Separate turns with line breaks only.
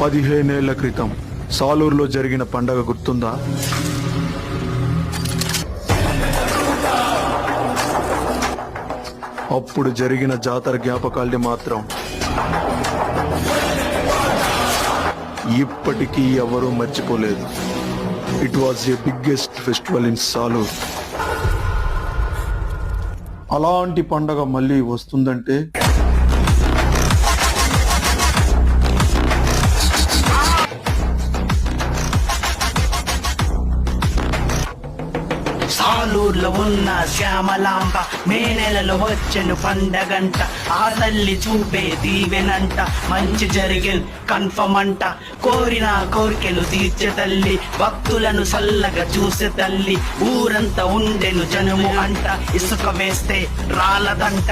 15 ఏళ్ల క్రితం సాలూరులో జరిగిన పండగ గుర్తుందా? అప్పుడు జరిగిన జాతర జ్ఞాపకాల్ని మాత్రం ఇప్పటికీ ఎవరూ మర్చిపోలేదు. It was a biggest festival in Salur. అలాంటి పండగ మళ్ళీ వస్తుందంటే
సాలూరులో ఉన్న శ్యామలాంబ మే నెలలో వచ్చెను పండగంట. ఆ తల్లి చూపే దీవెనంట, మంచి జరిగే కన్ఫర్మ్ అంట. కోరిన కోరికలు తీర్చే తల్లి, భక్తులను చల్లగా చూసే తల్లి. ఊరంతా ఉండెను జనము అంట, ఇసుక వేస్తే రాలదంట.